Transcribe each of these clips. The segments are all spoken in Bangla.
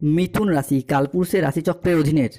মিথুন রাশি কালপুরুষের রাশিচক্রের অধীনের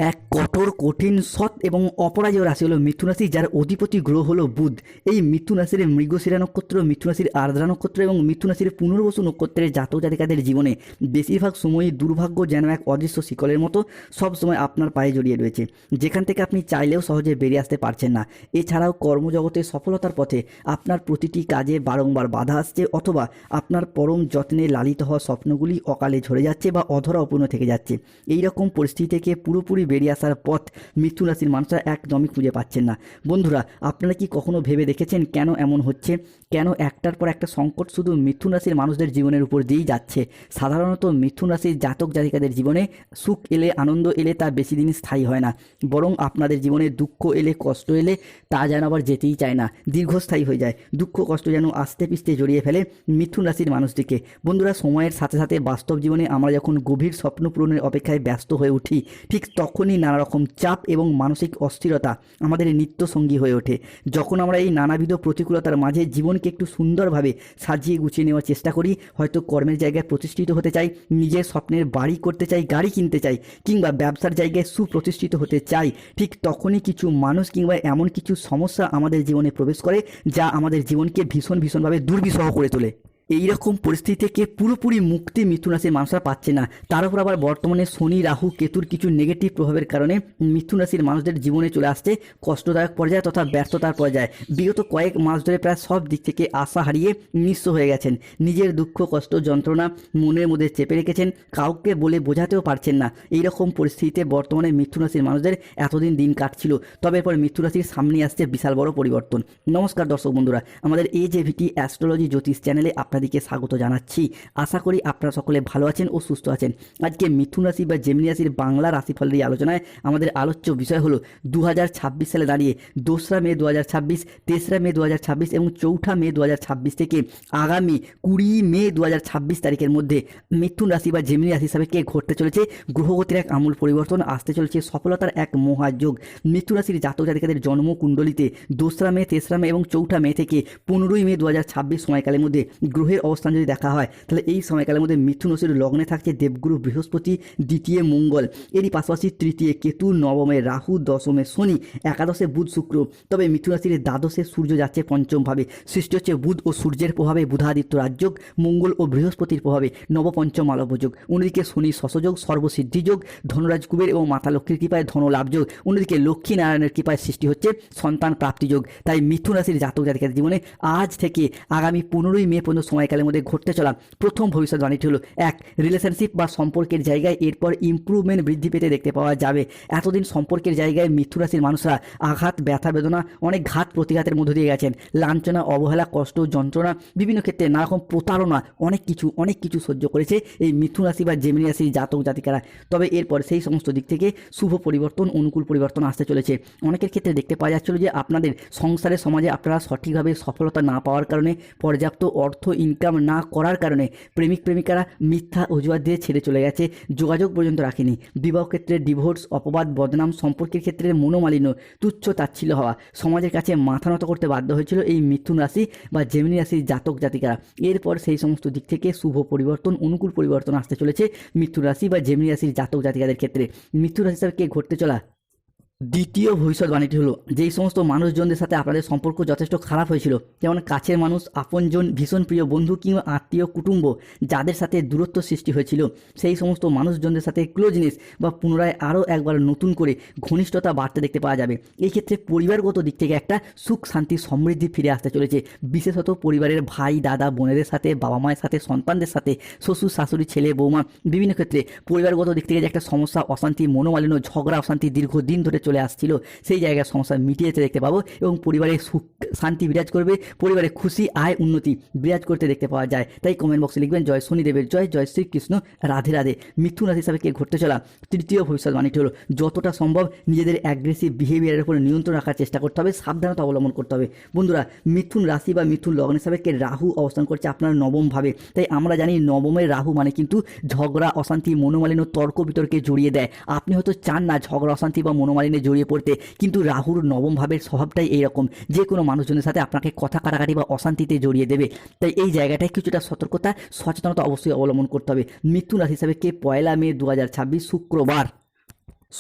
এক কঠোর কঠিন সৎ এবং অপরাজেয় রাশি হলো মিথুন রাশি, যার অধিপতি গ্রহ হলো বুধ। এই মিথুন রাশির মৃগশিরা নক্ষত্র, মিথুন রাশির আর্দ্রা নক্ষত্র এবং মিথুন রাশির পুনর্বসু নক্ষত্রের জাতক জাতিকাদের জীবনে বেশিরভাগ সময়ই দুর্ভাগ্য যেন এক অদৃশ্য শিকলের মতো সব সময় আপনার পায়ে জড়িয়ে রয়েছে, যেখান থেকে আপনি চাইলেও সহজে বেরিয়ে আসতে পারছেন না। এছাড়াও কর্মজগতে সফলতার পথে আপনার প্রতিটি কাজে বারংবার বাধা আসছে, অথবা আপনার পরম যত্নে লালিত হওয়া স্বপ্নগুলি অকালে ঝরে যাচ্ছে বা অধরা অপূর্ণ থেকে যাচ্ছে। এই রকম পরিস্থিতি থেকে পুরোপুরি বেরিয়ে আসার পথ মিথুন রাশির মানুষরা একদমই খুঁজে পাচ্ছেন না। বন্ধুরা, আপনারা কি কখনো ভেবে দেখেছেন কেন এমন হচ্ছে? কেন একটার পর একটা সংকট শুধু মিথুন রাশির মানুষদের জীবনের উপর দিয়েই যাচ্ছে? সাধারণত মিথুন রাশির জাতক জাতিকাদের জীবনে সুখ এলে, আনন্দ এলে তা বেশি দিন স্থায়ী হয় না, বরং আপনাদের জীবনে দুঃখ এলে, কষ্ট এলে তা যেন আবার যেতেই চায় না, দীর্ঘস্থায়ী হয়ে যায়। দুঃখ কষ্ট যেন আস্তে পিস্তে জড়িয়ে ফেলে মিথুন রাশির মানুষটিকে। বন্ধুরা, সময়ের সাথে সাথে বাস্তব জীবনে আমরা যখন গভীর স্বপ্ন পূরণের অপেক্ষায় ব্যস্ত হয়ে উঠি, ঠিক তখনই নানা রকম চাপ এবং মানসিক অস্থিরতা আমাদের নিত্য সঙ্গী হয়ে ওঠে। যখন আমরা এই নানাবিধ প্রতিকূলতার মাঝে জীবনকে একটু সুন্দরভাবে সাজিয়ে গুছিয়ে নেওয়ার চেষ্টা করি, হয়তো কর্মের জায়গায় প্রতিষ্ঠিত হতে চাই, নিজের স্বপ্নের বাড়ি করতে চাই, গাড়ি কিনতে চাই, কিংবা ব্যবসার জায়গায় সুপ্রতিষ্ঠিত হতে চাই, ঠিক তখনই কিছু মানুষ কিংবা এমন কিছু সমস্যা আমাদের জীবনে প্রবেশ করে যা আমাদের জীবনকে ভীষণভাবে দুর্বিষহ করে তোলে। এই রকম পরিস্থিতি থেকে পুরোপুরি মুক্তি মিথুন রাশির মানুষরা পাচ্ছে না। তার উপর আবার বর্তমানে শনি, রাহু, কেতুর কিছু নেগেটিভ প্রভাবের কারণে মিথুন রাশির মানুষদের জীবনে চলে আসছে কষ্টদায়ক পর্যায়ে তথা ব্যর্থতার পর্যায়ে। বিগত কয়েক মাস ধরে প্রায় সব দিক থেকে আশা হারিয়ে নিঃস্ব হয়ে গেছেন। নিজের দুঃখ কষ্ট যন্ত্রণা মনের মধ্যে চেপে রেখেছেন, কাউকে বলে বোঝাতেও পারছেন না। এই রকম পরিস্থিতিতে বর্তমানে মিথুন রাশির মানুষদের এতদিন দিন কাটছিল, তবে এরপর মিথুন রাশির সামনে আসছে বিশাল বড় পরিবর্তন। নমস্কার দর্শক বন্ধুরা, আমাদের AJVT অ্যাস্ট্রোলজি জ্যোতিষ চ্যানেলে আপনাদেরকে স্বাগত জানাচ্ছি। আশা করি আপনারা সকলে ভালো আছেন ও সুস্থ আছেন। আজকে মিথুন রাশি বা জেমিনি রাশির বাংলা রাশিফলের এই আলোচনায় আমাদের আলোচ্য বিষয় হলো 2026 সালে দাঁড়িয়ে 2রা মে 2026, 3রা মে 2026 এবং 4ঠা মে 2026 থেকে আগামী 20 মে 2026 তারিখের মধ্যে মিথুন রাশি বা জেমিনি রাশি সাপেক্ষে ঘটতে চলেছে গ্রহগতির এক আমূল পরিবর্তন, আসতে চলেছে সফলতার এক মহাযোগ। মিথুন রাশির জাতক জাতিকাদের জন্ম কুণ্ডলিতে 2রা মে, 3রা মে এবং 4ঠা মে থেকে 15ই মে 2026 সময়কালের মধ্যে গ্রহের অবস্থান যদি দেখা হয়, তাহলে এই সময়কালের মধ্যে মিথুন রাশির লগ্নে থাকছে দেবগুরু বৃহস্পতি, দ্বিতীয় মঙ্গল, এরই পাশাপাশি তৃতীয় কেতু, নবমে রাহু, দশমে শনি, একাদশে বুধ শুক্র। তবে মিথুন রাশির দ্বাদশে সূর্য যাচ্ছে পঞ্চমভাবে। সৃষ্টি হচ্ছে বুধ ও সূর্যের প্রভাবে বুধাদিত্য রাজযোগ, মঙ্গল ও বৃহস্পতির প্রভাবে নবপঞ্চম মালব্যযোগ। অন্যদিকে শনি শশযোগ, সর্বসিদ্ধিযোগ, ধনরাজ কুবের এবং মাতা লক্ষ্মীর কৃপায় ধনলাভযোগ। অন্যদিকে লক্ষ্মী নারায়ণের কৃপায় সৃষ্টি হচ্ছে সন্তান প্রাপ্তিযোগ। তাই মিথুন রাশির জাতক জাতিকাদের জীবনে আজ থেকে আগামী 15ই মে পর্যন্ত সময়কালের মধ্যে ঘটতে চলা প্রথম ভবিষ্যৎবাণীটি হলো এক, রিলেশনশিপ বা সম্পর্কের জায়গায় এরপর ইমপ্রুভমেন্ট বৃদ্ধি পেতে দেখতে পাওয়া যাবে। এতদিন সম্পর্কের জায়গায় মিথুন রাশির মানুষরা আঘাত, ব্যথা, বেদনা, অনেক ঘাত প্রতিঘাতের মধ্য দিয়ে গেছেন। লাঞ্ছনা, অবহেলা, কষ্ট, যন্ত্রণা, বিভিন্ন ক্ষেত্রে নানা রকম প্রতারণা, অনেক কিছু সহ্য করেছে এই মিথুন রাশি বা জেমিনি রাশির জাতক জাতিকারা। তবে এরপর সেই সমস্ত দিক থেকে শুভ পরিবর্তন, অনুকূল পরিবর্তন আসতে চলেছে। অনেকের ক্ষেত্রে দেখতে পাওয়া যাচ্ছিল যে আপনাদের সংসারের সমাজে আপনারা সঠিকভাবে সফলতা না পাওয়ার কারণে, পর্যাপ্ত অর্থ ইনকাম না করার কারণে প্রেমিক প্রেমিকারা মিথ্যা অজুহাত দিয়ে ছেড়ে চলে গেছে, যোগাযোগ পর্যন্ত রাখেনি। বিবাহ ক্ষেত্রে ডিভোর্স, অপবাদ, বদনাম, সম্পর্কের ক্ষেত্রে মনোমালিন্য, তুচ্ছ তাচ্ছিল্য হওয়া, সমাজের কাছে মাথা নত করতে বাধ্য হয়েছিল এই মিথুন রাশি বা জেমিনি রাশির জাতক জাতিকারা। এরপর সেই সমস্ত দিক থেকে শুভ পরিবর্তন, অনুকূল পরিবর্তন আসতে চলেছে মিথুন রাশি বা জেমিনি রাশির জাতক জাতিকাদের ক্ষেত্রে। মিথুন রাশি হিসাবে ঘটতে চলা দ্বিতীয় ভবিষ্যৎবাণীটি হলো, যেই সমস্ত মানুষজনদের সাথে আপনাদের সম্পর্ক যথেষ্ট খারাপ হয়েছিল, যেমন কাছের মানুষ, আপনজন, ভীষণ প্রিয় বন্ধু কিংবা আত্মীয় কুটুম্ব, যাদের সাথে দূরত্ব সৃষ্টি হয়েছিল, সেই সমস্ত মানুষজনদের সাথে ক্লোজনেস বা পুনরায় আরও একবার নতুন করে ঘনিষ্ঠতা বাড়তে দেখতে পাওয়া যাবে। এই ক্ষেত্রে পরিবারগত দিক থেকে একটা সুখ, শান্তি, সমৃদ্ধি ফিরে আসতে চলেছে। বিশেষত পরিবারের ভাই, দাদা, বোনেদের সাথে, বাবা মায়ের সাথে, সন্তানদের সাথে, শ্বশুর শাশুড়ি, ছেলে বৌমা, বিভিন্ন ক্ষেত্রে পরিবারগত দিক থেকে যে একটা সমস্যা, অশান্তি, মনোমালিন্য, ঝগড়া, অশান্তি দীর্ঘদিন ধরে চলে আসছিল, সেই জায়গায় সমস্যা মিটিয়ে যেতে দেখতে পাবো এবং পরিবারে সুখ শান্তি বিরাজ করবে, পরিবারে খুশি, আয়, উন্নতি বিরাজ করতে দেখতে পাওয়া যায়। তাই কমেন্ট বক্সে লিখবেন জয় শনিদেবের জয়, জয় শ্রীকৃষ্ণ, রাধে রাধে। মিথুন রাশি হিসাবে ঘটতে চলা তৃতীয় ভবিষ্যৎবাণীটি হলো, যতটা সম্ভব নিজেদের অ্যাগ্রেসিভ বিহেভিয়ারের উপর নিয়ন্ত্রণ রাখার চেষ্টা করতে হবে, সাবধানতা অবলম্বন করতে হবে। বন্ধুরা, মিথুন রাশি বা মিথুন লগ্ন হিসাবে রাহু অবস্থান করছে আপনার নবম ভাবে। তাই আমরা জানি নবমের রাহু মানে কিন্তু ঝগড়া, অশান্তি, মনোমালিন্য, তর্ক বিতর্কে জড়িয়ে দেয়। আপনি হয়তো চান না ঝগড়া, অশান্তি বা মনোমালিন্যে জড়িয়ে পড়তে। কিন্তু রাহুর নবম ভাবের স্বভাবটাই এইরকম, যে কোনো মানুষজনের সাথে আপনাকে কথা কাটাকাটি বা অশান্তিতে জড়িয়ে দেবে। তাই এই জায়গাটায় কিছুটা সতর্কতা সচেতনতা অবশ্যই অবলম্বন করতে হবে। মিথুন রাশি হিসাবে কে 1 মে 2026 শুক্রবার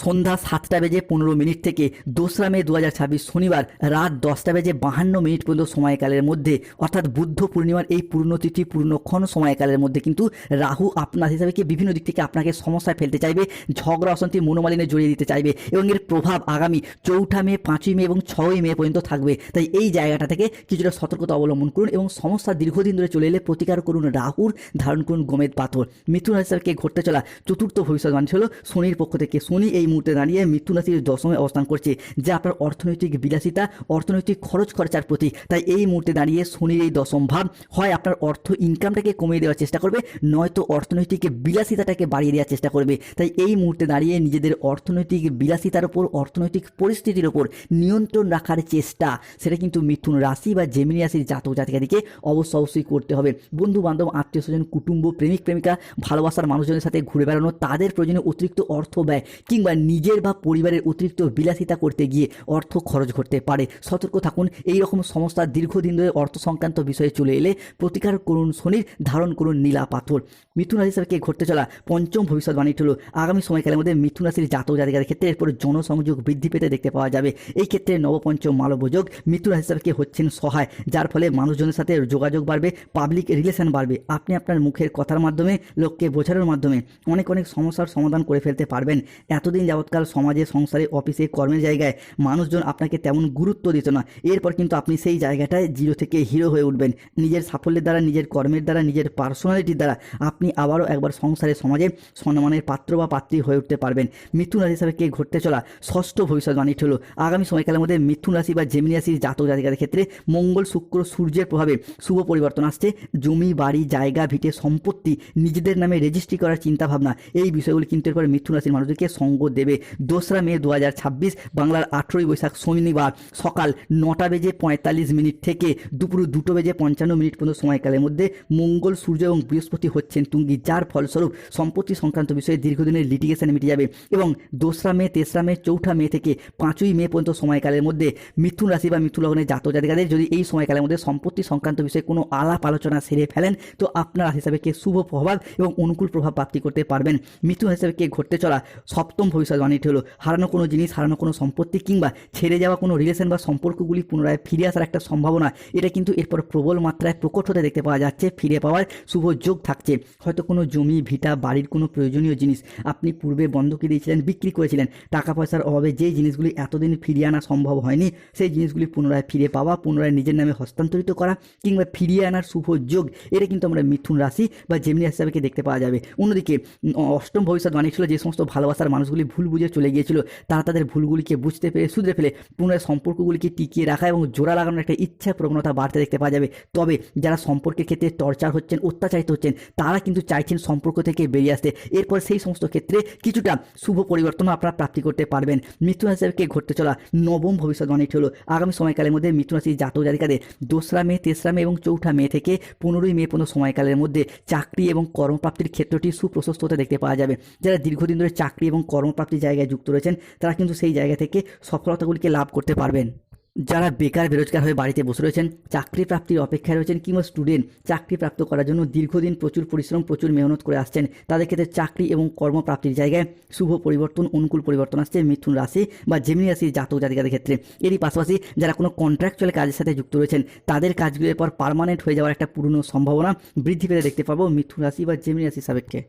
সন্ধ্যা 7:15 থেকে 2 মে 2026 শনিবার রাত 10:52 পর্যন্ত সময়কালের মধ্যে, অর্থাৎ বুদ্ধ পূর্ণিমার এই পূর্ণতিথি পূর্ণক্ষণ সময়কালের মধ্যে কিন্তু রাহু আপনার হিসাবে কি বিভিন্ন দিক থেকে আপনাকে সমস্যায় ফেলতে চাইবে, ঝগড়া অশান্তি মনোমালিন্যে জড়িয়ে দিতে চাইবে এবং এর প্রভাব আগামী 4 মে, 5 মে এবং 6 মে পর্যন্ত থাকবে। তাই এই জায়গাটা থেকে কিছুটা সতর্কতা অবলম্বন করুন এবং সমস্যা দীর্ঘদিন ধরে চলে এলে প্রতিকার করুন রাহুর, ধারণ করুন গোমেদ পাথর। মিথুন রাশি হিসাবে ঘটতে চলা চতুর্থ ভবিষ্যৎবাণী হলো শনির পক্ষ থেকে। শনি এই মুহূর্তে দাঁড়িয়ে মিথুন রাশির দশমে অবস্থান করছে, যা আপনার অর্থনৈতিক বিলাসিতা, অর্থনৈতিক খরচ খরচার প্রতীক। তাই এই মুহূর্তে দাঁড়িয়ে শনির এই দশম ভাব হয় আপনার অর্থ ইনকামটাকে কমিয়ে দেওয়ার চেষ্টা করবে, নয়তো অর্থনৈতিক বিলাসিতাটাকে বাড়িয়ে দেওয়ার চেষ্টা করবে। তাই এই মুহূর্তে দাঁড়িয়ে নিজেদের অর্থনৈতিক বিলাসিতার ওপর, অর্থনৈতিক পরিস্থিতির ওপর নিয়ন্ত্রণ রাখার চেষ্টা, সেটা কিন্তু মিথুন রাশি বা জেমিনি রাশির জাতক জাতিকাদিকে অবশ্যই করতে হবে। বন্ধু বান্ধব, আত্মীয় স্বজন, কুটুম্ব, প্রেমিক প্রেমিকা, ভালোবাসার মানুষজনের সাথে ঘুরে বেড়ানো, তাদের প্রয়োজনীয় অতিরিক্ত অর্থ ব্যয় কিংবা নিজের বা পরিবারের অতিরিক্ত বিলাসিতা করতে গিয়ে অর্থ খরচ ঘটতে পারে। সতর্ক থাকুন। এই রকম সমস্যা দীর্ঘদিন ধরে অর্থ সংক্রান্ত বিষয়ে চলে এলে প্রতিকার করুন শনির, ধারণ করুন নীলা পাথর। মিথুন রাশি হিসাবে ঘটতে চলা পঞ্চম ভবিষ্যৎবাণী হলো আগামী সময়কালের মধ্যে মিথুন রাশির জাতক জাতিকাদের ক্ষেত্রে এরপর জনসংযোগ বৃদ্ধি পেতে দেখতে পাওয়া যাবে। এই ক্ষেত্রে নবপঞ্চম মালবযোগ মিথুন রাশি হিসাবে হচ্ছেন সহায়, যার ফলে মানুষজনের সাথে যোগাযোগ বাড়বে, পাবলিক রিলেশন বাড়বে। আপনি আপনার মুখের কথার মাধ্যমে, লোককে বোঝানোর মাধ্যমে অনেক সমস্যার সমাধান করে ফেলতে পারবেন। এতদিন যাবৎকাল সমাজে, সংসারে, অফিসে, কর্মের জায়গায় মানুষজন আপনাকে তেমন গুরুত্ব দিত না, এরপর কিন্তু আপনি সেই জায়গাটায় জিরো থেকে হিরো হয়ে উঠবেন। নিজের সাফল্যের দ্বারা, নিজের কর্মের দ্বারা, নিজের পার্সোনালিটির দ্বারা আপনি আবারও একবার সংসারে, সমাজে সম্মানের পাত্র বা পাত্রী হয়ে উঠতে পারবেন। মিথুন রাশি হিসাবে ঘটতে চলা ষষ্ঠ ভবিষ্যৎবাণী হলো আগামী সময়কালের মধ্যে মিথুন রাশি বা জেমিনি রাশির জাতক জাতিকাদের ক্ষেত্রে মঙ্গল, শুক্র, সূর্যের প্রভাবে শুভ পরিবর্তন আসছে। জমি, বাড়ি, জায়গা, ভিটে, সম্পত্তি নিজেদের নামে রেজিস্ট্রি করার চিন্তাভাবনা, এই বিষয়গুলি কিন্তু এরপর মিথুন রাশির মানুষদেরকে সঙ্গ দেবে। 2 মে 2026 বাংলার 18 বৈশাখ শনিবার সকাল 9:45 থেকে দুপুর 2:55 পর্যন্ত সময়কালের মধ্যে মঙ্গল, সূর্য এবং বৃহস্পতি হচ্ছেন তুঙ্গি, যার ফলস্বরূপ সম্পত্তি সংক্রান্ত বিষয়ে দীর্ঘদিনের লিটিগেশন মিটে যাবে। এবং 2 মে, 3 মে, 4 মে থেকে 5 মে পর্যন্ত সময়কালের মধ্যে মিথুন রাশি বা মিথুন লগ্নের জাতক জাতিকাদের যদি এই সময়কালের মধ্যে সম্পত্তি সংক্রান্ত বিষয়ে কোনো আলাপ আলোচনা সেরে ফেলেন, তো আপনার রাশি হিসাবে শুভ প্রভাব এবং অনুকূল প্রভাব প্রাপ্তি করতে পারবেন। মিথুন রাশি হিসাবে ঘটতে চলা সপ্তম ভবিষ্যৎবাণীটি হলো হারানো কোনো জিনিস, হারানো কোনো সম্পত্তি কিংবা ছেড়ে যাওয়া কোনো রিলেশন বা সম্পর্কগুলি পুনরায় ফিরে আসার একটা সম্ভাবনা, এটা কিন্তু এরপর প্রবল মাত্রায় প্রকট হতে দেখতে পাওয়া যাচ্ছে। ফিরে পাওয়ার শুভ যোগ থাকছে। হয়তো কোনো জমি, ভিটা, বাড়ির কোনো প্রয়োজনীয় জিনিস আপনি পূর্বে বন্ধকি দিয়েছিলেন, বিক্রি করেছিলেন, টাকা পয়সার অভাবে যে জিনিসগুলি এতদিন ফিরিয়ে আনা সম্ভব হয়নি, সেই জিনিসগুলি পুনরায় ফিরে পাওয়া, পুনরায় নিজের নামে হস্তান্তরিত করা কিংবা ফিরিয়ে আনার শুভ যোগ, এটা কিন্তু আমরা মিথুন রাশি বা জেমিনি রাশি হিসাবে দেখতে পাওয়া যাবে। অন্যদিকে অষ্টম ভবিষ্যৎবাণী ছিল যে সমস্ত ভালোবাসার মানুষগুলি ভুল বুঝে চলে গিয়েছিল, তারা তাদের ভুলগুলিকে বুঝতে পেরে শুধরে ফেলে পুনরায় সম্পর্কগুলিকে টিকিয়ে রাখা এবং জোড়া লাগানোর একটা ইচ্ছা প্রবণতা বাড়তে দেখতে পাওয়া যাবে। তবে যারা সম্পর্কের ক্ষেত্রে টর্চার হচ্ছেন, অত্যাচারিত হচ্ছেন, তারা কিন্তু চাইছেন সম্পর্ক থেকে বেরিয়ে আসতে। এরপর সেই সমস্ত ক্ষেত্রে কিছুটা শুভ পরিবর্তন আপনারা প্রাপ্তি করতে পারবেন। মিথুন রাশি হিসাবে ঘটতে চলা নবম ভবিষ্যৎবাণীটি হলো আগামী সময়কালের মধ্যে মিথুন রাশির জাতক জাতিকাদের 2 মে, 3 মে এবং 4 মে থেকে 15 মে পর্যন্ত সময়কালের মধ্যে চাকরি এবং কর্মপ্রাপ্তির ক্ষেত্রটি সুপ্রশস্ত হতে দেখতে পাওয়া যাবে। যারা দীর্ঘদিন ধরে চাকরি এবং কর্মপ্রাপ্তির জায়গায় যুক্ত রয়েছেন, তারা কিন্তু সেই জায়গা থেকে সফলতাগুলিকে লাভ করতে পারবেন। যারা বেকার বেরোজগার হয়ে বাড়িতে বসে রয়েছেন, চাকরি প্রাপ্তির অপেক্ষায় রয়েছেন কিংবা স্টুডেন্ট চাকরি প্রাপ্ত করার জন্য দীর্ঘদিন প্রচুর পরিশ্রম, প্রচুর মেহনত করে আসছেন, তাদের ক্ষেত্রে চাকরি এবং কর্মপ্রাপ্তির জায়গায় শুভ পরিবর্তন, অনুকূল পরিবর্তন আসছে মিথুন রাশি বা জেমিনি রাশির জাতক জাতিকাদের ক্ষেত্রে। এরই পাশাপাশি যারা কোনো কন্ট্রাকচুয়াল কাজের সাথে যুক্ত রয়েছেন, তাদের কাজগুলির পর পার্মানেন্ট হয়ে যাওয়ার একটা পূর্ণ সম্ভাবনা বৃদ্ধি পেতে দেখতে পাবো মিথুন রাশি বা জেমিনি রাশির সাপেক্ষে।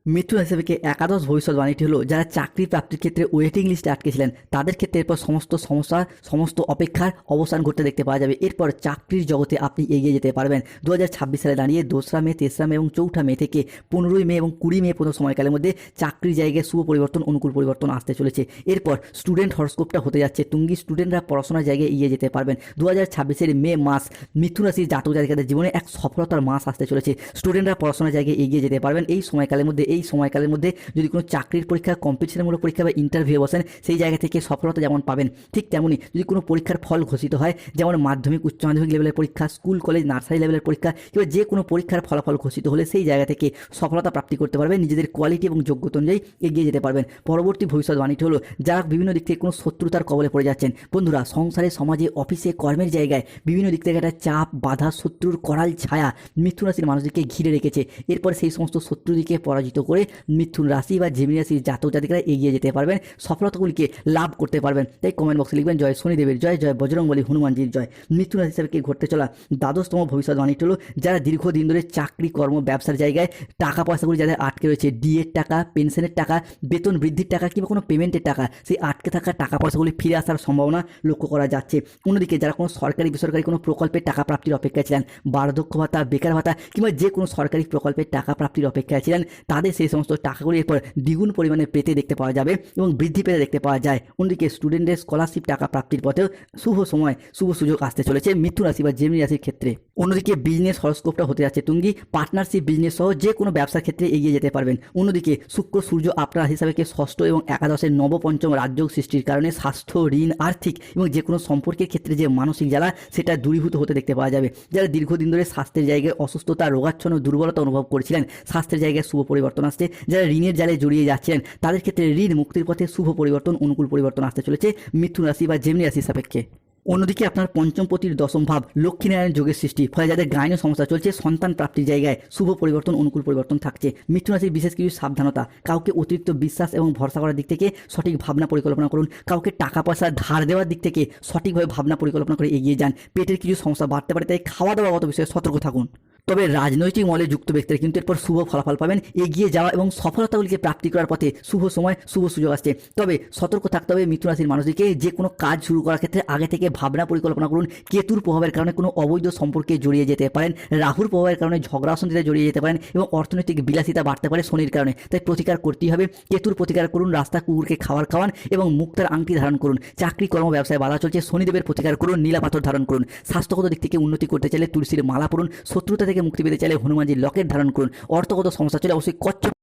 মিথুন রাশি থেকে একাদশ ভবিষ্যৎবাণীটি হলো যারা চাকরি প্রাপ্তির ক্ষেত্রে ওয়েটিং লিস্টে আটকেছিলেন, তাদের ক্ষেত্রে এরপর সমস্ত সমস্যা, সমস্ত অপেক্ষার অবসান ঘটতে দেখতে পাওয়া যাবে। এরপর চাকরির জগতে আপনি এগিয়ে যেতে পারবেন। 2026 সালে দাঁড়িয়ে 2 মে, 3 মে এবং 4 মে থেকে 15 মে এবং 20 মে পর্যন্ত সময়কালের মধ্যে চাকরির জায়গায় শুভ পরিবর্তন, অনুকূল পরিবর্তন আসতে চলেছে। এরপর স্টুডেন্ট হরস্কোপটা হতে যাচ্ছে তুঙ্গি, স্টুডেন্টরা পড়াশোনার জায়গায় এগিয়ে যেতে পারবেন। 2026 মে মাস মিথুন রাশির জাতক জাতিকাদের জীবনে এক সফলতার মাস আসতে চলেছে। স্টুডেন্টরা পড়াশোনার জায়গায় এগিয়ে যেতে পারবেন। এই সময়কালের মধ্যে এই সময়কালের মধ্যে যদি কোনো চাকরির পরীক্ষা, কম্পিটিশনমূলক পরীক্ষা বা ইন্টারভিউ বসেন, সেই জায়গা থেকে সফলতা যেমন পাবেন, ঠিক তেমনই যদি কোনো পরীক্ষার ফল ঘোষিত হয়, যেমন মাধ্যমিক, উচ্চ মাধ্যমিক লেভেলের পরীক্ষা, স্কুল কলেজ নার্সারি লেভেলের পরীক্ষা কিংবা যে কোনো পরীক্ষার ফলাফল ঘোষিত হলে সেই জায়গা থেকে সফলতা প্রাপ্তি করতে পারবেন, নিজেদের কোয়ালিটি এবং যোগ্যতা অনুযায়ী এগিয়ে যেতে পারবেন। পরবর্তী ভবিষ্যৎবাণীটি হলো যারা বিভিন্ন দিক থেকে কোনো শত্রুতার কবলে পড়ে যাচ্ছেন, বন্ধুরা সংসারে, সমাজে, অফিসে, কর্মের জায়গায় বিভিন্ন দিক থেকে একটা চাপ, বাধা, শত্রুর করাল ছায়া মিথুন রাশির মানুষদেরকে ঘিরে রেখেছে। এরপর সেই সমস্ত শত্রুদিকে পরাজিত করে মিথুন রাশি বা জেমিনি রাশির জাতক জাতিকারা এগিয়ে যেতে পারবেন, সফলতাগুলিকে লাভ করতে পারবেন। তাই কমেন্ট বক্সে লিখবেন জয় শনিদেবের জয়, জয় বজরংবলী হনুমানজির জয়। মিথুন রাশি হিসাবে ঘটতে চলা দ্বাদশতম ভবিষ্যৎবাণীটি হলো যারা দীর্ঘদিন ধরে চাকরি, কর্ম, ব্যবসার জায়গায় টাকা পয়সাগুলি যাদের আটকে রয়েছে, ডিএর টাকা, পেনশনের টাকা, বেতন বৃদ্ধির টাকা কিংবা কোনো পেমেন্টের টাকা, সেই আটকে থাকা টাকা পয়সাগুলি ফিরে আসার সম্ভাবনা লক্ষ্য করা যাচ্ছে। অন্যদিকে যারা কোনো সরকারি বেসরকারি কোনো প্রকল্পের টাকা প্রাপ্তির অপেক্ষায় ছিলেন, বার্ধক্য ভাতা, বেকার ভাতা কিংবা যে কোনো সরকারি প্রকল্পের টাকা প্রাপ্তির অপেক্ষায় ছিলেন, তাদের সেই সমস্ত টাকাগুলি এরপর দ্বিগুণ পরিমাণে পেতে দেখতে পাওয়া যাবে এবং বৃদ্ধি পেতে দেখতে পাওয়া যায়। অন্যদিকে স্টুডেন্টদের স্কলারশিপ টাকা প্রাপ্তির পথেও শুভ সময়, শুভ সুযোগ আসতে চলেছে মিথুন রাশি বা জেমিনি রাশির ক্ষেত্রে। অন্যদিকে বিজনেস হরস্কোপটা হতে যাচ্ছে তুঙ্গি, পার্টনারশিপ বিজনেস সহ যে কোনো ব্যবসার ক্ষেত্রে এগিয়ে যেতে পারবেন। অন্যদিকে শুক্র, সূর্য আপনার রাশি হিসাবে ষষ্ঠ এবং একাদশের নবপঞ্চম রাজযোগ সৃষ্টির কারণে স্বাস্থ্য, ঋণ, আর্থিক এবং যে কোনো সম্পর্কের ক্ষেত্রে যে মানসিক জ্বালা সেটা দূরীভূত হতে দেখতে পাওয়া যাবে। যারা দীর্ঘদিন ধরে স্বাস্থ্যের জায়গায় অসুস্থতা, রোগাচ্ছন্ন, দুর্বলতা অনুভব করছিলেন, স্বাস্থ্যের জায়গায় শুভ পরিবর্তন আসছে। যারা ঋণের জালে জড়িয়ে যাচ্ছিলেন, তাদের ক্ষেত্রে ঋণ মুক্তির পথে শুভ পরিবর্তন, অনুকূল পরিবর্তন আসতে চলেছে মিথুন রাশি বা জেমিনি রাশির সাপেক্ষে। অন্যদিকে আপনার পঞ্চমপতির দশম ভাব লক্ষ্মীনারায়ণ যোগের সৃষ্টি, ফলে যাদের গাইনীয় সমস্যা চলছে, সন্তান প্রাপ্তির জায়গায় শুভ পরিবর্তন, অনুকূল পরিবর্তন থাকছে। মিথুন রাশির বিশেষ কিছু সাবধানতা, কাউকে অতিরিক্ত বিশ্বাস এবং ভরসা করার দিক থেকে সঠিক ভাবনা পরিকল্পনা করুন। কাউকে টাকা পয়সা ধার দেওয়ার দিক থেকে সঠিকভাবে ভাবনা পরিকল্পনা করে এগিয়ে যান। পেটের কিছু সমস্যা বাড়তে পারে, তাই খাওয়া দাওয়াগত বিষয়ে সতর্ক থাকুন। তবে রাজনৈতিক মলে যুক্ত ব্যক্তিরা কিন্তু এরপর শুভ ফলাফল পাবেন, এগিয়ে যাওয়া এবং সফলতাগুলিকে প্রাপ্তি করার পথে শুভ সময়, শুভ সুযোগ আসছে। তবে সতর্ক থাকতে হবে মিথুন রাশির মানুষদেরকে, যে কোনো কাজ শুরু করার ক্ষেত্রে আগে থেকে ভাবনা পরিকল্পনা করুন। কেতুর প্রভাবের কারণে কোনো অবৈধ সম্পর্কে জড়িয়ে যেতে পারেন, রাহুর প্রভাবের কারণে ঝগড়া অশান্তিতে জড়িয়ে যেতে পারেন এবং অর্থনৈতিক বিলাসিতা বাড়তে পারে শনির কারণে। তাই প্রতিকার করতেই হবে। কেতুর প্রতিকার করুন, রাস্তা কুকুরকে খাবার খাওয়ান এবং মুক্তার আংটি ধারণ করুন। চাকরি, কর্ম, ব্যবসায় বাধা চলছে, শনিদেবের প্রতিকার করুন, নীলা পাথর ধারণ করুন। স্বাস্থ্যগত দিক থেকে উন্নতি করতে চাইলে তুলসীর মালা পড়ুন। শত্রুতা থেকে মুক্তি পেতে চাইলে হনুমানজির লকেট ধারণ করুন। অর্থগত সমস্যা চলে অবশ্যই কচ্ছপ